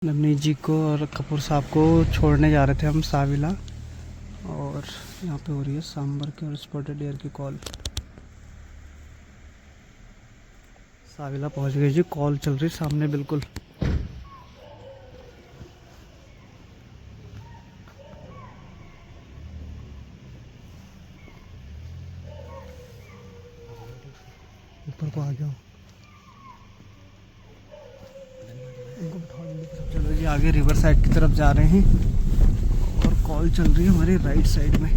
नवनीत जी को और कपूर साहब को छोड़ने जा रहे थे हम साविला, और यहाँ पे हो रही है सांबर की और स्पॉटेड डियर की कॉल। साविला पहुँच गई जी, कॉल चल रही सामने बिल्कुल। ऊपर को आ जाओ, चलो जी आगे रिवर साइड की तरफ जा रहे हैं और कॉल चल रही है हमारी राइट साइड में।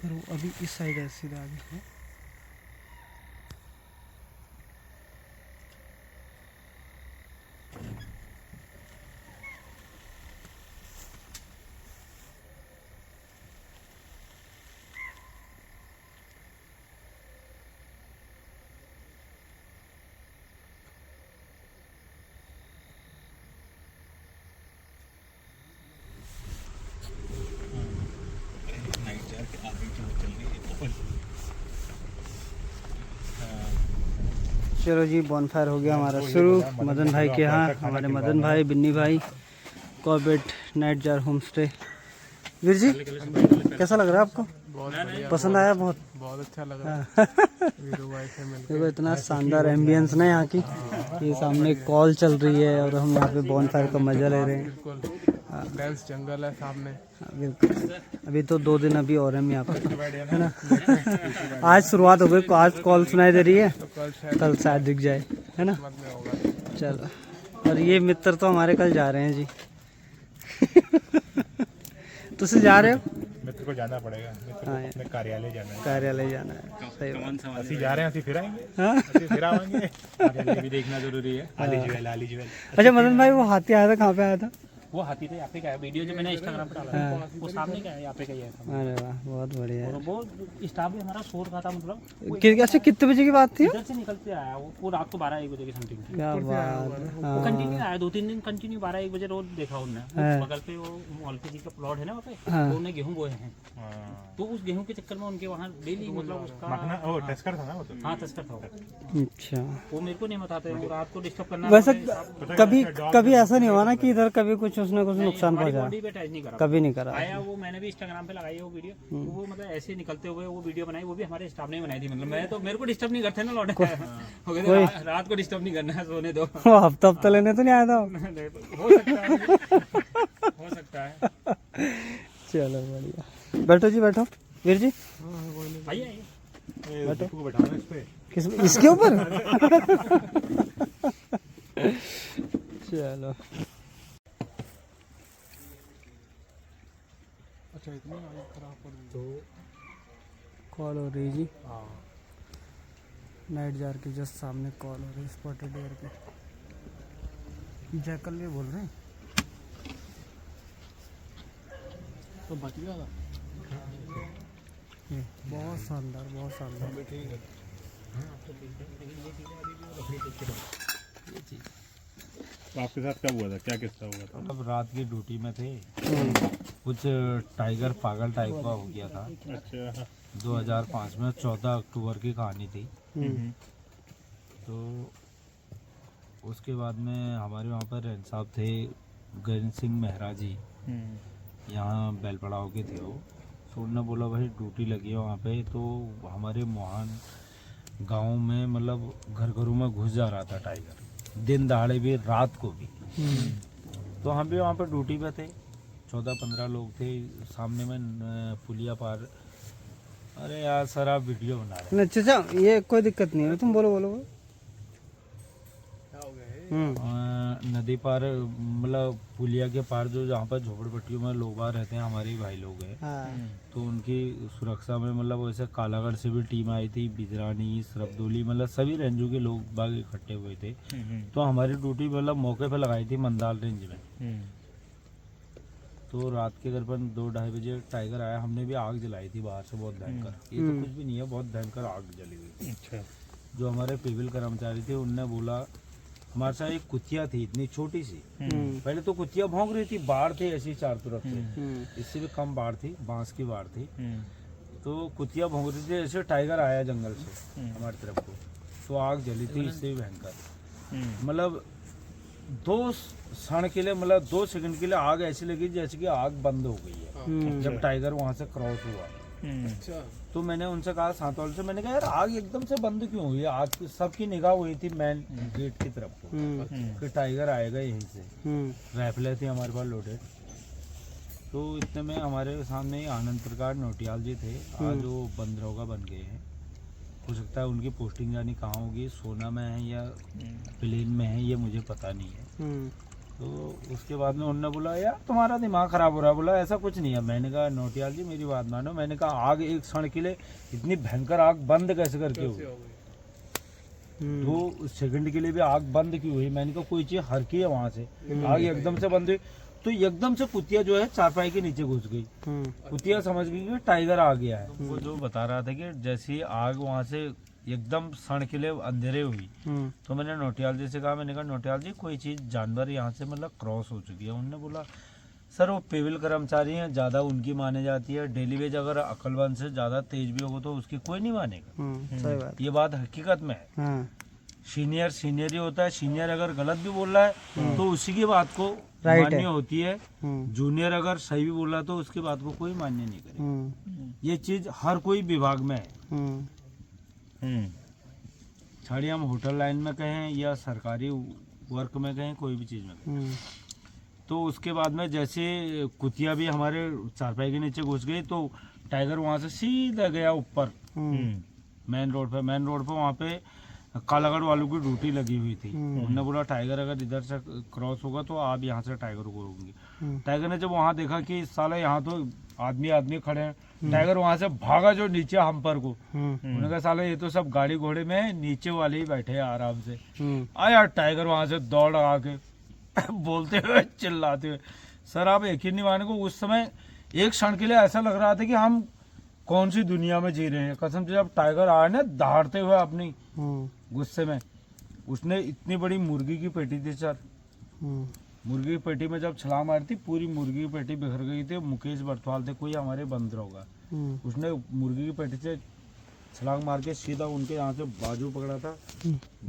पर वो अभी इस साइड है, सीधा आगे है। चलो जी बॉनफायर हो गया हमारा शुरू मदन भाई के यहाँ। हमारे मदन भाई, बिन्नी भाई, Corbett nightjar home stay. Veer ji कैसा लग रहा है आपको? बहुत बढ़िया, पसंद आया? बहुत अच्छा लग रहा है वीरू भाई से मिलकर। देखो इतना शानदार एम्बियंस ना यहाँ की। ये सामने कॉल चल रही है और हम यहाँ पे बॉनफायर का मजा ले रहे हैं। बिल्कुल डेंस जंगल है सामने। बिल्कुल, अभी तो 2 दिन अभी और हम यहाँ पे, है ना। आज शुरुआत हो गई, आज कॉल सुनाई दे रही है, तो कल शायद दिख जाए, है ना। मत में होगा। चलो, और ये मित्र तो हमारे कल जा रहे हैं जी। तुझसे जा रहे हो? मित्र को जाना पड़ेगा, मित्र को अपने कार्यालय जाना है। कार्यालय जाना है, सही बात। ਅਸੀਂ जा रहे हैं, ਅਸੀਂ फिर आएंगे। हाँ? ਅਸੀਂ फिर आएंगे। कार्यालय भी देखना जरूरी है। आली ज्वेल। अच्छा मदन भाई, वो हाथी आया था, कहाँ पे आया था? वो हाथी तो यहाँ पे का है, वीडियो जो मैंने इंस्टाग्राम पे डाला है वो सामने का है, यहाँ पे का ही है। अरे वाह, बहुत बढ़िया है। और वो स्टाफ भी हमारा शोर का था, मतलब वो अच्छा कितने बजे की बात थी? इधर से निकलते आया वो रात को 12-1 बजे की समथिंग थी। क्या बात है। वो कंटिन्यू आया 2-3 दिन कंटिन्यू 12-1 बजे रोज देखा उन्होंने। वो बगल पे वो मौलवी जी का प्लॉट है ना वहाँ पे, तो उन्हें गेहूं बोए हैं, तो उस गेहूं के चक्कर में उनके वहाँ डेली मतलब उसका वो टस्कर था ना वो तो। हाँ तस्कर था वो। अच्छा, वो मेरे को नहीं बताते, वो रात को डिस्टर्ब करना। वैसे कभी ऐसा नहीं हुआ ना कि इधर कभी कुछ उसने कुछ नुकसान पहुंचा? बॉडी पे अटैच नहीं करा, कभी नहीं करा। आया वो, मैंने भी इंस्टाग्राम पे लगाई है वो वीडियो। तो वो मतलब ऐसे निकलते हुए वो वीडियो बनाई, वो भी हमारे स्टाफ ने बनाई थी। मतलब मैं तो, मेरे को डिस्टर्ब नहीं करते ना लौटे, हो गए रात को डिस्टर्ब नहीं करना है, सोने दो। वो हफ्ता लेने तो नहीं आया था? हो सकता है, हो सकता है। चलो बढ़िया, बैठो जी बैठो। वीर जी आइए आइए, बैठो को बैठाना इस पे। किस इसके ऊपर? चलो अच्छा इतनी हालत खराब पड़ गई तो कॉल हो रही जी, नाइट जार के जस्ट सामने कॉल हो रही है, स्पॉटेड डियर की। जैकल भी बोल रहे हैं। तो बच गया था। बहुत शानदार, बहुत शानदार। ठीक है। तो आपके साथ कब हुआ था, क्या किस्सा हुआ था? अब रात की ड्यूटी में थे, कुछ टाइगर पागल टाइप का हो गया था। अच्छा। 2005 में 14 अक्टूबर की कहानी थी। तो उसके बाद में हमारे वहाँ पर रैन साहब थे, गगन सिंह मेहरा जी, यहाँ बैलपड़ाव के थे वो। तो उन्होंने बोला भाई ड्यूटी लगी है वहाँ पे, तो हमारे मोहान गांव में मतलब घर घरों में घुस जा रहा था टाइगर, दिन दहाड़े भी, रात को भी। तो हम भी वहाँ पर ड्यूटी पे थे, 14-15 लोग थे, सामने में पुलिया पार। अरे यार सर आप वीडियो बना रहे हैं। अच्छा, ये कोई दिक्कत नहीं है, तुम बोलो बोलो बोलो। क्या हो गया नदी पार मतलब पुलिया के पार जो जहाँ पर झोपड़पट्टियों में लोग बाग रहते हैं, हमारे भाई लोग हैं, तो उनकी सुरक्षा में मतलब वैसे कालागढ़ से भी टीम आई थी, बिजरानी, सरबदोली, मतलब सभी रेंजों के लोग बाग इकट्ठे हुए थे। तो हमारी ड्यूटी मतलब मौके पर लगाई थी मंदाल रेंज में। तो रात के करीबन 2-2:30 बजे टाइगर आया, हमने भी आग जलाई थी बाहर से बहुत भयंकर। ये तो कुछ भी नहीं है, बहुत भयंकर आग जली हुई। अच्छा। जो हमारे पेविल कर्मचारी थे उनने बोला, हमारे साथ एक कुतिया थी इतनी छोटी सी, पहले तो कुतिया भौंक रही थी, बाढ़ थी ऐसी चार तरफ से, इससे भी कम बाढ़ थी, बांस की बाढ़ थी। तो कुतिया भौंक रही थी, ऐसे टाइगर आया जंगल से हमारी तरफ को, तो आग जली थी इससे भी भयंकर। मतलब 2 क्षण के लिए, मतलब 2 सेकंड के लिए आग ऐसी लगी जैसे कि आग बंद हो गई है जब टाइगर वहां से क्रॉस हुआ। तो मैंने उनसे कहा सातवाल से, मैंने कहा यार आग एकदम से बंद क्यों हुई? आग सबकी निगाह हुई थी मेन गेट की तरफ को कि टाइगर आएगा यहीं से। राइफलें थी हमारे पास लोडेड। तो इतने में हमारे सामने आनंद प्रकाश नोटियाल जी थे, आज वो बंदरोगा बन गए हैं। हो सकता है उनकी पोस्टिंग जानी कहाँ होगी, सोना में है या प्लेन में है, ये मुझे पता नहीं है। तो उसके बाद में उन्होंने बोला यार तुम्हारा दिमाग खराब हो रहा है। बोला ऐसा कुछ नहीं है। मैंने कहा नोटियाल जी मेरी बात मानो, मैंने कहा आग एक क्षण के लिए इतनी भयंकर आग बंद कैसे करके हुई? 2 सेकंड के लिए भी आग बंद क्यों हुई? मैंने कहा कोई चीज हरकी है वहां से, आग एकदम से बंद हुई। तो एकदम से कुतिया जो है चारपाई के नीचे घुस गई। कुतिया समझ गई कि टाइगर आ गया है। वो जो बता रहा था कि जैसी आग वहां से एकदम क्षण के लिए अंधेरे हुई, तो मैंने नोटियाल जी से कहा, मैंने कहा नोटियाल जी कोई चीज जानवर यहाँ से मतलब क्रॉस हो चुकी है। उन्होंने बोला सर वो पेविल कर्मचारी हैं, ज्यादा उनकी माने जाती है। डेली वेज अगर अकलबंद से ज्यादा तेज भी होगा तो उसकी कोई नहीं मानेगा। सही बात। ये बात हकीकत में है। सीनियर ही होता है। सीनियर अगर गलत भी बोल रहा है तो उसी की बात को मान्य होती है। जूनियर अगर सही भी बोल रहा है तो उसकी बात को कोई मान्य नहीं करेगा। ये चीज हर कोई विभाग में है। छाड़ी हम होटल लाइन में कहें या सरकारी वर्क में कहें, कोई भी चीज में कहें। तो उसके बाद में जैसे कुतिया भी हमारे चारपाई के नीचे घुस गई तो टाइगर वहां से सीधा गया ऊपर मेन रोड पे। वहां पे कालागढ़ वालों की ड्यूटी लगी हुई थी। उन्होंने बोला टाइगर अगर इधर से क्रॉस होगा तो आप यहाँ से टाइगर को रोकेंगे। टाइगर ने जब वहाँ देखा कि साला यहाँ तो आदमी खड़े हैं, टाइगर वहाँ से भागा जो नीचे हम पर को। उन्होंने कहा साला ये तो सब गाड़ी घोड़े में, नीचे वाले ही बैठे हैं आराम से। आया टाइगर वहाँ से दौड़ लगा के बोलते हुए चिल्लाते हुए। सर आप यकीन नहीं मानेंगे, उस समय एक क्षण के लिए ऐसा लग रहा था कि हम कौन सी दुनिया में जी रहे हैं। कसम से जब टाइगर आया ना दहाड़ते हुए अपनी गुस्से में, उसने इतनी बड़ी मुर्गी की पेटी थी सर, मुर्गी की पेटी में जब छलांग मारी थी पूरी मुर्गी की पेटी बिखर गई थी। मुकेश बरथवाल थे, कोई हमारे बंदर होगा, उसने मुर्गी की पेटी से छलांग मार के सीधा उनके यहाँ से बाजू पकड़ा था,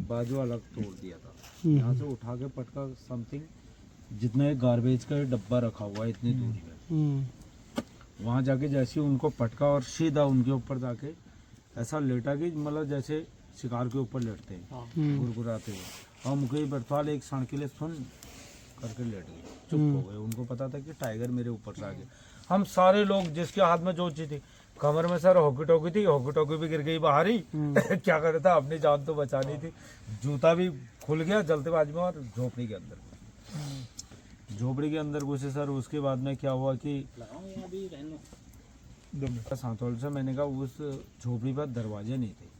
बाजू अलग तोड़ दिया था। यहाँ से उठा के पटका समथिंग जितना एक गार्बेज का डब्बा रखा हुआ है इतनी दूरी में, वहाँ जाके जैसे उनको पटका और सीधा उनके ऊपर जाके ऐसा लेटा कि मतलब जैसे शिकार के ऊपर लेटते हैं गुरगुराते हुए। और मुकेश बरथवाल एक क्षण के लिए सुन करके लेट गए, चुप हो गए। उनको पता था कि टाइगर मेरे ऊपर से आ गया। हम सारे लोग जिसके हाथ में जो चीज थी, कमर में सर हॉकी टॉकी थी, हॉकी टॉकी भी गिर गई बाहर ही क्या करे था, अपनी जान तो बचानी थी। जूता भी खुल गया जल्दबाजी में और झोपड़ी के अंदर घुसे सर। उसके बाद में क्या हुआ कि सातौल से मैंने कहा उस झोपड़ी पर दरवाजे नहीं थे।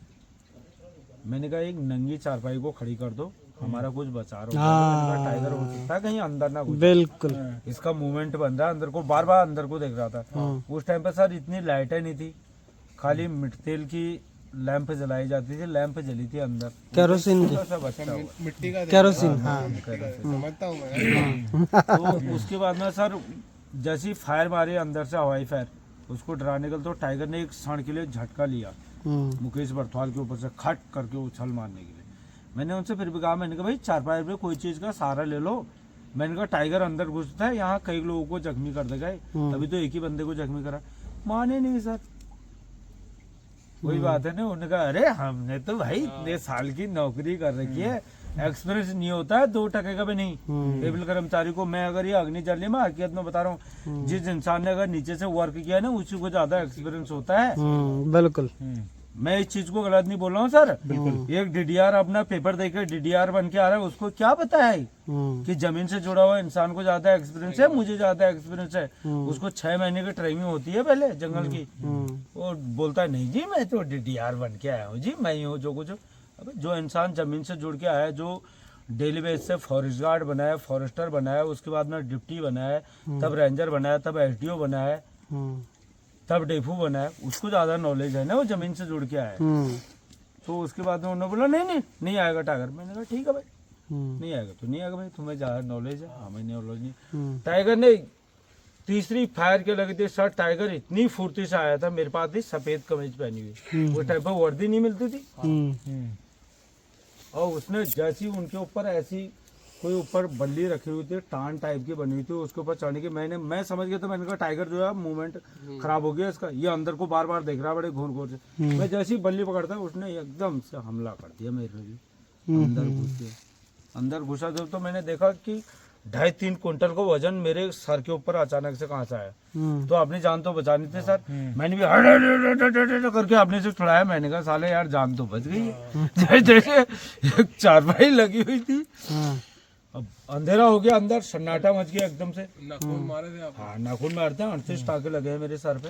मैंने कहा एक नंगी चारपाई को खड़ी कर दो, हमारा कुछ बचा रहा टाइगर हो सकता है कहीं अंदर ना घुसे। बिल्कुल इसका मूवमेंट बन रहा है अंदर को, बार बार अंदर को देख रहा था। उस टाइम पे सर इतनी लाइटें नहीं थी, खाली मिट्टी की लैंप जलाई जाती थी, लैंप जली थी अंदर केरोसिन की, मिट्टी का केरोसिन। हाँ समझता हूँ मैं। तो उसके बाद में सर जैसी फायर मारी अंदर से हवाई फायर, उसको डराने के लिए तो टाइगर ने एक क्षण के लिए झटका लिया मुकेश बरथवाल के ऊपर से, खट करके उछल मारने के लिए। मैंने उनसे फिर भी कहा, मैंने कहा भाई चारपाई पे कोई चीज का सहारा ले लो। मैंने कहा टाइगर अंदर घुसता है, यहाँ कई लोगों को जख्मी कर देगा, अभी तो एक ही बंदे को जख्मी करा। माने नहीं सर, वही बात है ना। उन्होंने कहा अरे हमने तो भाई इतने साल की नौकरी कर रखी है, एक्सपीरियंस नहीं होता है 2 टके का भी नहीं। टेबल कर्मचारी को मैं अगर ये अग्नि जल में हकीकत में बता रहा हूँ, जिस इंसान ने अगर नीचे से वर्क किया है ना उसी को ज्यादा एक्सपीरियंस होता है। बिल्कुल। मैं इस चीज को गलत नहीं बोल रहा हूँ सर, बिल्कुल। एक डीडीआर अपना पेपर देकर डीडीआर बन के आ रहा है, उसको क्या पता है कि जमीन से जुड़ा हुआ इंसान को ज्यादा एक्सपीरियंस है, मुझे ज्यादा एक्सपीरियंस है। उसको 6 महीने की ट्रेनिंग होती है पहले जंगल की। वो बोलता है नहीं जी मैं तो डीडीआर बन के आया हूँ जी, मैं ही हूँ जो कुछ। अबे जो इंसान जमीन से जुड़ के आया है, जो डेली बेस से फॉरेस्ट गार्ड बनाया, फॉरेस्टर बनाया, उसके बाद में डिप्टी बनाया, तब रेंजर बनाया, तब एसडीओ बनाया, तब डेफू बनाया, उसको ज्यादा नॉलेज है ना, वो जमीन से जुड़ के आया है। तो उसके बाद में उन्होंने बोला नहीं आएगा टाइगर। मैंने कहा ठीक है भाई, नहीं आएगा तो नहीं आएगा भाई, तुम्हें ज्यादा नॉलेज है, हमें नॉलेज नहीं। टाइगर ने तीसरी फायर के लगी थी शर्ट, टाइगर इतनी फुर्ती से आया था, मेरे पास थी सफेद कमीज पहनी हुई, वो टाइप पर वर्दी नहीं मिलती थी, और उसने जैसी उनके ऊपर ऐसी कोई ऊपर बल्ली रखी हुई थी, टान टाइप की बनी हुई थी, उसके ऊपर चढ़ने की मैं समझ गया था। मैंने कहा टाइगर जो है मूवमेंट खराब हो गया इसका, ये अंदर को बार बार देख रहा है बड़े घूर घूर से। मैं जैसी बल्ली पकड़ता उसने एकदम से हमला कर दिया मेरे भी, अंदर घुस गया। अंदर घुसा जब तो मैंने देखा कि 2.5-3 क्विंटल का वजन मेरे सर के ऊपर अचानक से कहाँ से आया। तो अपनी जान तो बचानी थी सर, मैंने भी हट करके अपने से छुड़ाया। मैंने कहा साले यार जान तो बच गई है। जैसे एक चारपाई लगी हुई थी, अब अंधेरा हो गया, अंदर सन्नाटा मच गया एकदम से। नाखून मारे थे आप? हाँ नाखून मारते हैं, 38 टाँके लगे हैं मेरे सर पे।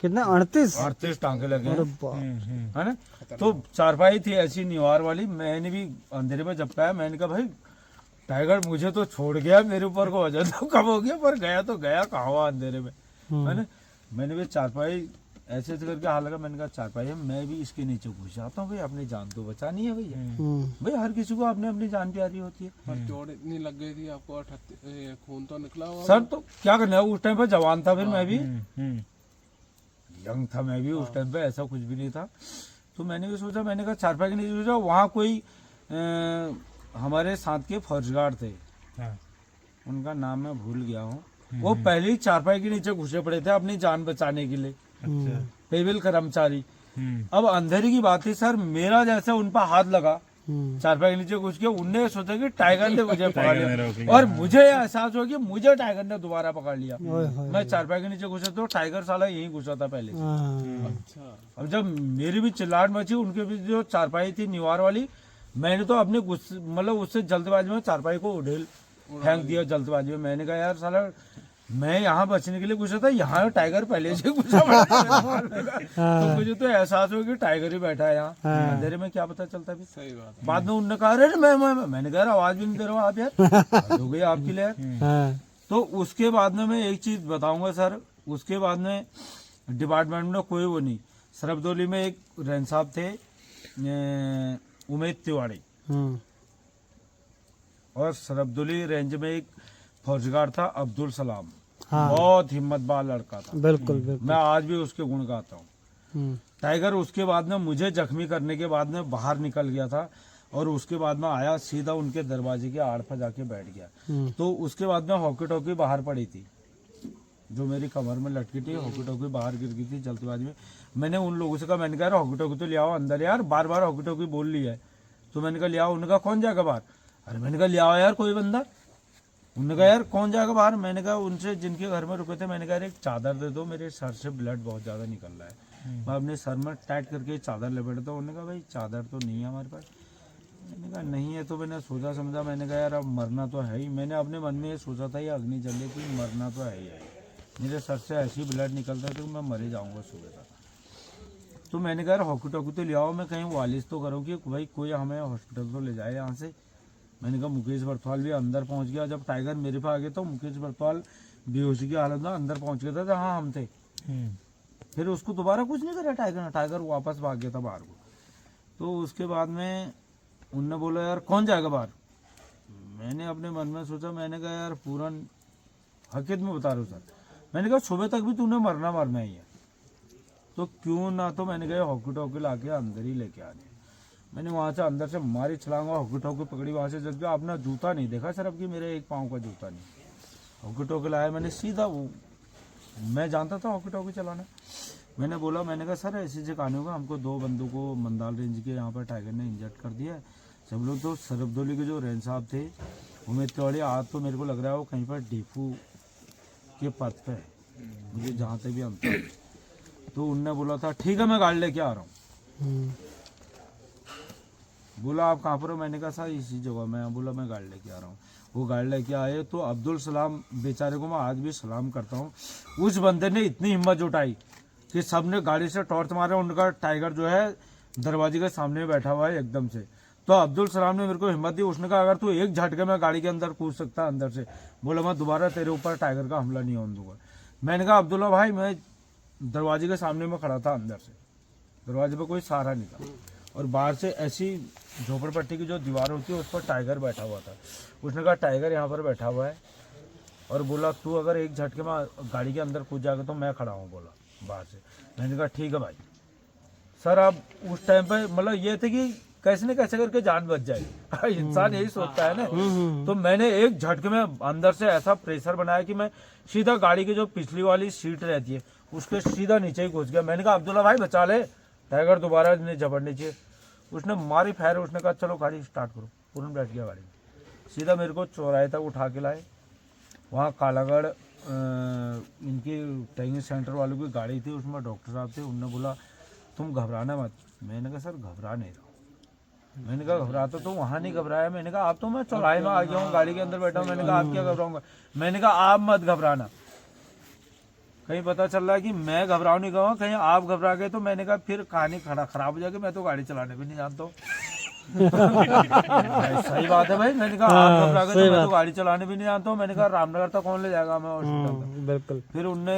कितना 38 टाँके लगे अरे हैं, बाप। है ना। तो चारपाई थी ऐसी निवार वाली, मैंने भी अंधेरे में झपकाया। मैंने कहा भाई टाइगर मुझे तो छोड़ गया, मेरे ऊपर को वजन तो कम हो गया, पर गया तो गया कहाँ हुआ अंधेरे में, है ना। मैंने भी चारपाई ऐसे करके हाथ लगा, मैंने कहा चारपाई है, मैं भी इसके नीचे घुस जाता हूँ भाई, अपनी जान तो बचानी है भैया। भाई हर किसी को अपने अपनी जान प्यारी होती है। पर चोट इतनी लग गई थी आपको, खून तो निकला हुआ सर तो क्या करना है, उस टाइम पे जवान था, फिर मैं भी यंग था, मैं भी उस टाइम पे ऐसा कुछ भी नहीं था। तो मैंने भी सोचा, मैंने कहा चारपाई के नीचे सोचा, वहाँ कोई हमारे साथ के फौज गार्ड थे, उनका नाम मैं भूल गया हूँ, वो पहले ही चारपाई के नीचे घुसे पड़े थे अपनी जान बचाने के लिए, पेविल कर्मचारी। अब अंधेरी की बात थी सर, मेरा जैसे उन पर हाथ लगा चारपाई के नीचे घुस के, उनने सोचा कि टाइगर ने मुझे पकड़ लिया, और मुझे एहसास हुआ कि मुझे टाइगर ने दोबारा पकड़ लिया। मैं चारपाई के नीचे घुसा तो टाइगर साला यहीं घुसा था पहले से। अब जब मेरी भी चिल्लाहट मची, उनके भी जो चारपाई थी निवार वाली, मैंने तो अपने मतलब उससे जल्दबाजी में चारपाई को उड़ेल फेंक दिया जल्दबाजी में। मैंने कहा यार साला मैं यहाँ बचने के लिए घुसा था, यहाँ टाइगर पहले से घुसा तो मुझे तो एहसास हो कि टाइगर ही बैठा है यहाँ, अंधेरे में क्या पता चलता भी। सही बात। बाद में उन्होंने कहा अरे मैंने कहा आवाज भी नहीं दे रहा हूँ आप यार, हो गई आपके लिए। तो उसके बाद में मैं एक चीज बताऊंगा सर, उसके बाद में डिपार्टमेंट में कोई वो नहीं, सरबदोली में एक रैन साहब थे उमेद तिवाड़ी, और सरबदोली रेंज में एक फौजगार था अब्दुल सलाम, बहुत हिम्मतवान लड़का था। बिल्कुल मैं आज भी उसके गुण गाता हूँ। टाइगर उसके बाद में मुझे जख्मी करने के बाद में बाहर निकल गया था, और उसके बाद में आया सीधा उनके दरवाजे के आड़ पर जाके बैठ गया। तो उसके बाद में हॉकी टॉकी बाहर पड़ी थी, जो मेरी कमर में लटकी थी, हॉकी टॉकी बाहर गिर गई थी जल्दबाजी में। मैंने उन लोगों से कहा, मैंने कहा हॉकी टॉकी तो ले आओ अंदर यार, बार बार हॉकी टॉकी बोल ली है। तो मैंने कहा ले आओ, उन्होंने कहा कौन जाएगा बाहर। अरे मैंने कहा ले आओ यार कोई बंदा। उन्होंने कहा यार कौन जाएगा बाहर। मैंने कहा उनसे जिनके घर में रुके थे, मैंने कहा एक चादर दे दो, मेरे सर से ब्लड बहुत ज्यादा निकल रहा है, मैं अपने सर में टाइट करके चादर लपेटता हूँ। उन्होंने कहा भाई चादर तो नहीं है हमारे पास। मैंने कहा नहीं है, तो मैंने सोचा समझा, मैंने कहा यार अब मरना तो है ही। मैंने अपने मन में ये सोचा था ये अग्नि जल रही थी, मरना तो है ही है, मेरे सर से ऐसी ब्लड निकलता है तो मैं मर ही जाऊँगा सुबह तक। तो मैंने कहा यार हॉकी टॉकी तो ले आओ, मैं कहीं वालिश तो करूँ कि भाई कोई हमें हॉस्पिटल तो ले जाए यहाँ से। मैंने कहा मुकेश बरथवाल भी अंदर पहुंच गया। जब टाइगर मेरे पास आ गया तो मुकेश बरथवाल बेहोशी की हालत में अंदर पहुंच गया था जहाँ हम थे। फिर उसको दोबारा कुछ नहीं करा टाइगर ने, टाइगर वापस भाग गया था बाहर को। तो उसके बाद में उनने बोला यार कौन जाएगा बाहर। मैंने अपने मन में सोचा, मैंने कहा यार पूरन हकीकत में बता रहा हूँ सर, मैंने कहा सुबह तक भी तूने मरना ही है, तो क्यों ना, तो मैंने कहा हॉकी टॉकी ला के अंदर ही लेके आ गया। मैंने वहाँ से अंदर से मारी छलांगा, हॉकी टॉकी पकड़ी, वहाँ से जब अपना जूता नहीं देखा सर, अब कि मेरे एक पाँव का जूता नहीं, हॉकी टॉकी लाया मैंने सीधा। वो मैं जानता था हॉकी टॉकी चलाना। मैंने बोला, मैंने कहा सर ऐसे से कहानी होगा, हमको 2 बंदों को मंदाल रेंज के यहाँ पर टाइगर ने इंजर्ड कर दिया है। सब लोग तो सरबदोली के जो रेंज साहब थे उमेद तिवाड़ी, आज तो मेरे को लग रहा है वो कहीं पर डेफू के पद पे है, मुझे जहाँ से भी अंतर। तो उनने बोला था ठीक है मैं गाड़ी लेके आ रहा हूँ। बोला आप कहाँ पर हो? मैंने कहा सर इसी जगह में। बोला मैं गाड़ी लेके आ रहा हूँ। वो गाड़ी लेके आए तो अब्दुल सलाम बेचारे को मैं आज भी सलाम करता हूँ। उस बंदे ने इतनी हिम्मत जुटाई कि सबने गाड़ी से टॉर्च मारे। उनका टाइगर जो है दरवाजे के सामने बैठा हुआ है एकदम से। तो अब्दुल सलाम ने मेरे को हिम्मत दी। उसने कहा अगर तू एक झटके में गाड़ी के अंदर कूद सकता अंदर से, बोला मैं दोबारा तेरे ऊपर टाइगर का हमला नहीं होने दूंगा। मैंने कहा अब्दुल्ला भाई मैं दरवाजे के सामने में खड़ा था, अंदर से दरवाजे पे कोई सहारा नहीं था और बाहर से ऐसी झोपड़पट्टी की जो दीवार होती है उस पर टाइगर बैठा हुआ था। उसने कहा टाइगर यहाँ पर बैठा हुआ है और बोला तू अगर एक झटके में गाड़ी के अंदर कूद जाएगा तो मैं खड़ा हूँ, बोला बाहर से। मैंने कहा ठीक है भाई। सर अब उस टाइम पे मतलब ये थे कि कैसे न कैसे करके जान बच जाएगी, इंसान यही सोचता है ना। तो मैंने एक झटके में अंदर से ऐसा प्रेशर बनाया कि मैं सीधा गाड़ी की जो पिछली वाली सीट रहती है उसके सीधा नीचे ही घुस गया। मैंने कहा अब्दुल्ला भाई बचा ले, टाइगर दोबारा नहीं झपटनी चाहिए। उसने मारी फायर। उसने कहा चलो गाड़ी स्टार्ट करो। पूर्ण बैठ गया गाड़ी में। सीधा मेरे को चौराहे तक उठा के लाए। वहाँ कालागढ़ इनकी ट्रेनिंग सेंटर वालों की गाड़ी थी, उसमें डॉक्टर साहब थे। उन्होंने बोला तुम घबराना मत। मैंने कहा सर घबरा नहीं रहा। मैंने कहा घबराता तो वहाँ नहीं घबराया। मैंने कहा आप तो मैं चौराहे में आ गया हूँ, गाड़ी के अंदर बैठा हूँ। मैंने कहा आप क्या घबराऊंगा। मैंने कहा आप मत घबराना। कहीं पता चल रहा है कि मैं घबराऊं नहीं कहूँगा, कहीं आप घबरा गए तो मैंने कहा फिर कहानी खराब हो जाएगी। मैं तो गाड़ी चलाने भी नहीं जानता हूँ। सही बात है भाई। मैंने कहा आप घबरा गए तो मैं तो गाड़ी चलाने भी नहीं जानता हूँ। मैंने कहा रामनगर तक कौन ले जाएगा मैं हॉस्पिटल। बिल्कुल। फिर उनने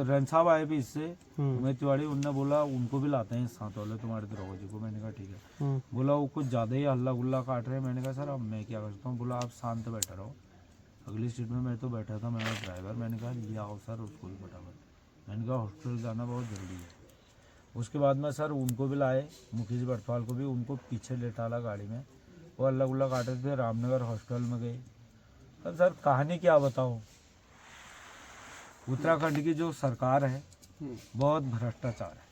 रन साहब आए भी इससे उमेश तिवारी। उनने बोला उनको भी लाते हैं साथ वाले तुम्हारे दरोगा जी को। मैंने कहा ठीक है। बोला वो कुछ ज्यादा ही हल्ला गुल्ला काट रहे हैं। मैंने कहा सर अब मैं क्या कर सकता हूँ। बोला आप शांत बैठा रहो। अगली सीट में मैं तो बैठा था, मैं ड्राइवर। मैंने कहा लिया आओ सर उसको भी फटाफट। मैंने कहा हॉस्पिटल जाना बहुत ज़रूरी है। उसके बाद में सर उनको भी लाए, मुकेश बटवाल को भी। उनको पीछे लेटाला गाड़ी में। वो अल्लाह गुल्ला काटे थे। रामनगर हॉस्पिटल में गए। अब सर कहानी क्या बताऊँ। उत्तराखंड की जो सरकार है बहुत भ्रष्टाचार है।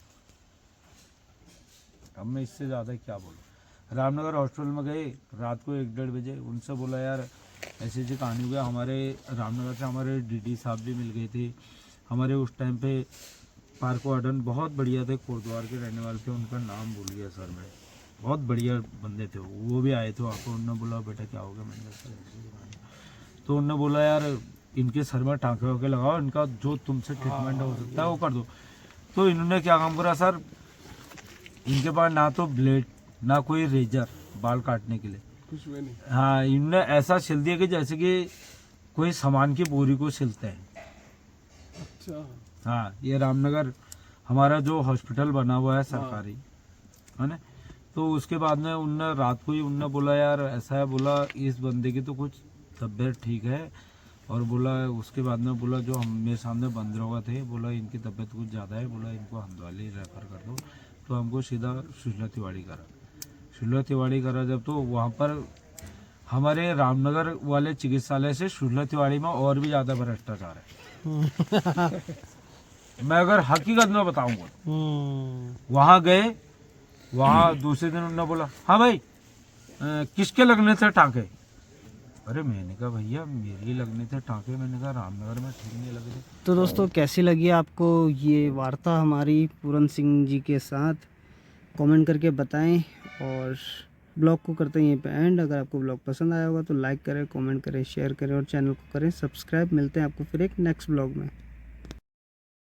अब मैं इससे ज़्यादा क्या बोलूँ। रामनगर हॉस्पिटल में गए रात को 1-1:30 बजे। उनसे बोला यार ऐसी ऐसी कहानी हो गया। हमारे रामनगर से हमारे डीडी साहब भी मिल गए थे। हमारे उस टाइम पे पार्क वार्डन बहुत बढ़िया थे, कोटद्वार के रहने वाले थे। उनका नाम भूल गया सर मैं। बहुत बढ़िया बंदे थे वो भी आए थे वहाँ पर। उन्होंने बोला बेटा क्या हो गया। मैंने कहा तो उन्होंने बोला यार इनके सर में टाँके वाके लगाओ, इनका जो तुमसे ट्रीटमेंट हो सकता है वो कर दो। तो इन्होंने क्या काम करा सर, इनके पास ना तो ब्लेड ना कोई रेजर बाल काटने के लिए, कुछ भी नहीं। हाँ इन्होंने ऐसा सिल दिया कि जैसे कि कोई सामान की बोरी को सिलते हैं। अच्छा। हाँ ये रामनगर हमारा जो हॉस्पिटल बना हुआ है सरकारी है ना। तो उसके बाद में उनने रात को ही उनने बोला यार ऐसा है। बोला इस बंदे की तो कुछ तबीयत ठीक है। और बोला उसके बाद में बोला जो हम मेरे सामने बंदरोगा थे, बोला इनकी तबीयत कुछ ज़्यादा है। बोला इनको हंदवाली रेफर कर दो। तो हमको सीधा सुजला तिवाड़ी करा। सुजला तिवाड़ी करा जब तो वहाँ पर हमारे रामनगर वाले चिकित्सालय से सुजला तिवाड़ी में और भी ज़्यादा भ्रष्टाचार है। मैं अगर हकीकत में बताऊंगा। वहाँ गए, वहाँ दूसरे दिन उन्होंने बोला हाँ भाई किसके लगने थे टाँके। अरे मैंने कहा भैया मेरे लगने थे टाँके। मैंने कहा रामनगर में ठीक नहीं लगे थे। तो दोस्तों कैसी लगी आपको ये वार्ता हमारी पूरन सिंह जी के साथ, कमेंट करके बताएं। और ब्लॉग को करते हैं यहीं पे एंड। अगर आपको ब्लॉग पसंद आया होगा तो लाइक करें, कमेंट करें, शेयर करें और चैनल को करें सब्सक्राइब। मिलते हैं आपको फिर एक नेक्स्ट ब्लॉग में।